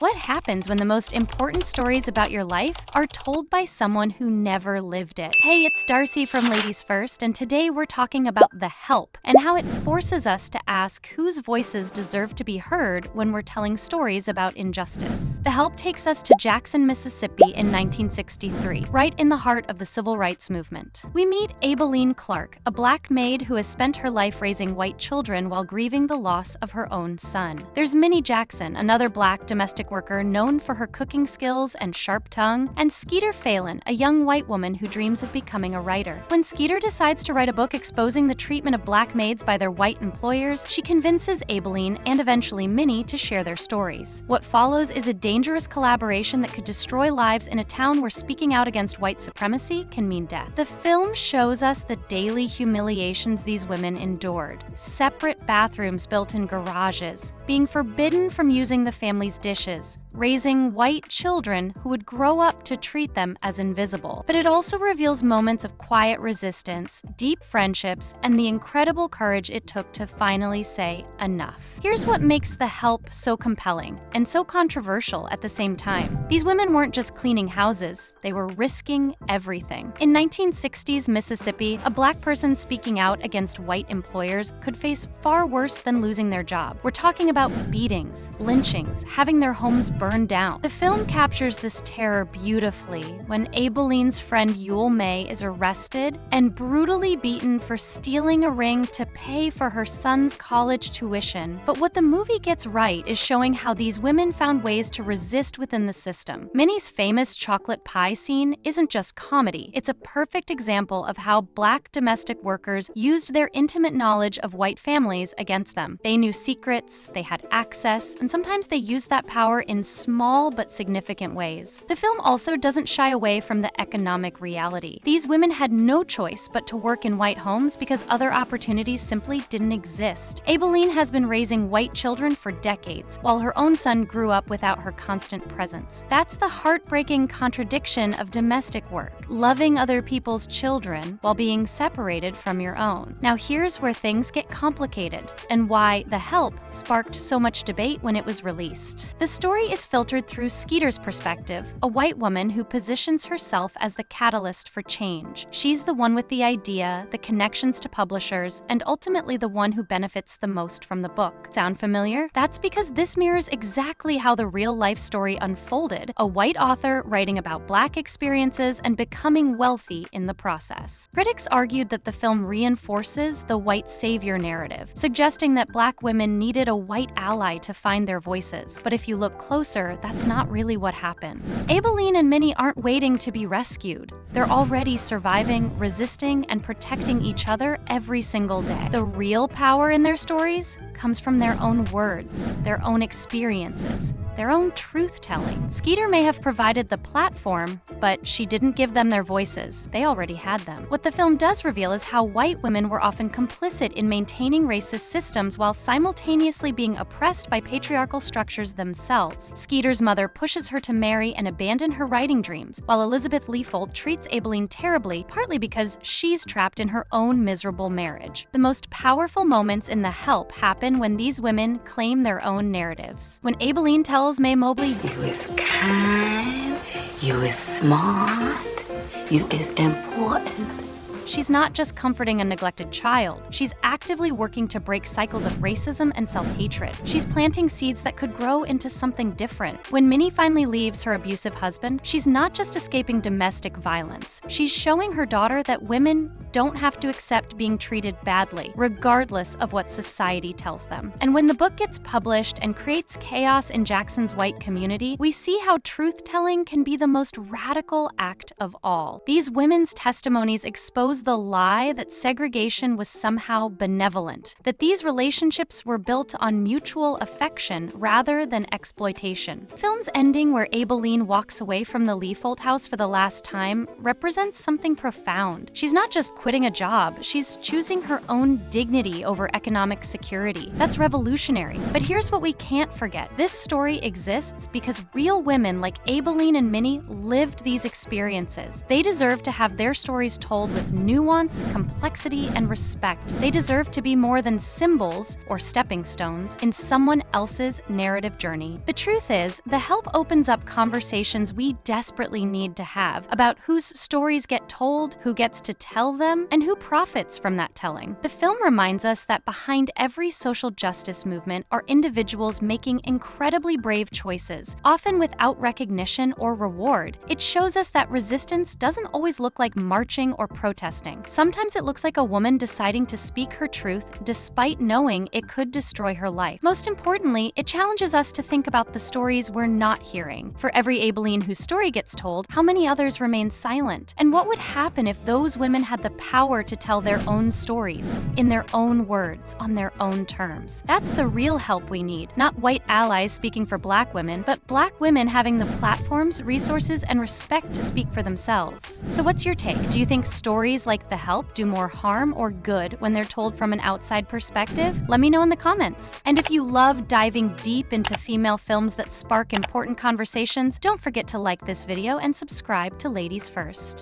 What happens when the most important stories about your life are told by someone who never lived it? Hey, it's Darcy from Ladies First, and today we're talking about The Help and how it forces us to ask whose voices deserve to be heard when we're telling stories about injustice. The Help takes us to Jackson, Mississippi in 1963, right in the heart of the civil rights movement. We meet Aibileen Clark, a black maid who has spent her life raising white children while grieving the loss of her own son. There's Minnie Jackson, another black domestic worker known for her cooking skills and sharp tongue, and Skeeter Phelan, a young white woman who dreams of becoming a writer. When Skeeter decides to write a book exposing the treatment of black maids by their white employers, she convinces Aibileen and eventually Minnie to share their stories. What follows is a dangerous collaboration that could destroy lives in a town where speaking out against white supremacy can mean death. The film shows us the daily humiliations these women endured. Separate bathrooms built in garages, being forbidden from using the family's dishes, raising white children who would grow up to treat them as invisible. But it also reveals moments of quiet resistance, deep friendships, and the incredible courage it took to finally say enough. Here's what makes The Help so compelling and so controversial at the same time. These women weren't just cleaning houses, they were risking everything. In 1960s Mississippi, a black person speaking out against white employers could face far worse than losing their job. We're talking about beatings, lynchings, having their homes burned down. The film captures this terror beautifully when Aibileen's friend Yule May is arrested and brutally beaten for stealing a ring to pay for her son's college tuition. But what the movie gets right is showing how these women found ways to resist within the system. Minnie's famous chocolate pie scene isn't just comedy, it's a perfect example of how black domestic workers used their intimate knowledge of white families against them. They knew secrets, they had access, and sometimes they used that power in small but significant ways. The film also doesn't shy away from the economic reality. These women had no choice but to work in white homes because other opportunities simply didn't exist. Aibileen has been raising white children for decades, while her own son grew up without her constant presence. That's the heartbreaking contradiction of domestic work, loving other people's children while being separated from your own. Now here's where things get complicated, and why The Help sparked so much debate when it was released. The story is filtered through Skeeter's perspective, a white woman who positions herself as the catalyst for change. She's the one with the idea, the connections to publishers, and ultimately the one who benefits the most from the book. Sound familiar? That's because this mirrors exactly how the real-life story unfolded, a white author writing about black experiences and becoming wealthy in the process. Critics argued that the film reinforces the white savior narrative, suggesting that black women needed a white ally to find their voices. But if you look closer, that's not really what happens. Aibileen and Minnie aren't waiting to be rescued. They're already surviving, resisting, and protecting each other every single day. The real power in their stories comes from their own words, their own experiences, their own truth-telling. Skeeter may have provided the platform, but she didn't give them their voices. They already had them. What the film does reveal is how white women were often complicit in maintaining racist systems while simultaneously being oppressed by patriarchal structures themselves. Skeeter's mother pushes her to marry and abandon her writing dreams, while Elizabeth Leafold treats Aibileen terribly, partly because she's trapped in her own miserable marriage. The most powerful moments in The Help happen when these women claim their own narratives. When Aibileen tells May Mobley, "You is kind, you is smart, you is important." she's not just comforting a neglected child, she's actively working to break cycles of racism and self-hatred. She's planting seeds that could grow into something different. When Minnie finally leaves her abusive husband, she's not just escaping domestic violence. She's showing her daughter that women don't have to accept being treated badly, regardless of what society tells them. And when the book gets published and creates chaos in Jackson's white community, we see how truth-telling can be the most radical act of all. These women's testimonies expose the lie that segregation was somehow benevolent, that these relationships were built on mutual affection rather than exploitation. Film's ending, where Aibileen walks away from the Leafold house for the last time, represents something profound. She's not just quitting a job, she's choosing her own dignity over economic security. That's revolutionary. But here's what we can't forget. This story exists because real women like Aibileen and Minnie lived these experiences. They deserve to have their stories told with nuance, complexity, and respect. They deserve to be more than symbols or stepping stones in someone else's narrative journey. The truth is, The Help opens up conversations we desperately need to have about whose stories get told, who gets to tell them, and who profits from that telling. The film reminds us that behind every social justice movement are individuals making incredibly brave choices, often without recognition or reward. It shows us that resistance doesn't always look like marching or protesting. Sometimes it looks like a woman deciding to speak her truth despite knowing it could destroy her life. Most importantly, it challenges us to think about the stories we're not hearing. For every Abilene whose story gets told, how many others remain silent? And what would happen if those women had the power to tell their own stories, in their own words, on their own terms? That's the real help we need, not white allies speaking for Black women, but Black women having the platforms, resources, and respect to speak for themselves. So what's your take? Do you think stories like The Help do more harm or good when they're told from an outside perspective? Let me know in the comments. And if you love diving deep into female films that spark important conversations, don't forget to like this video and subscribe to Ladies First.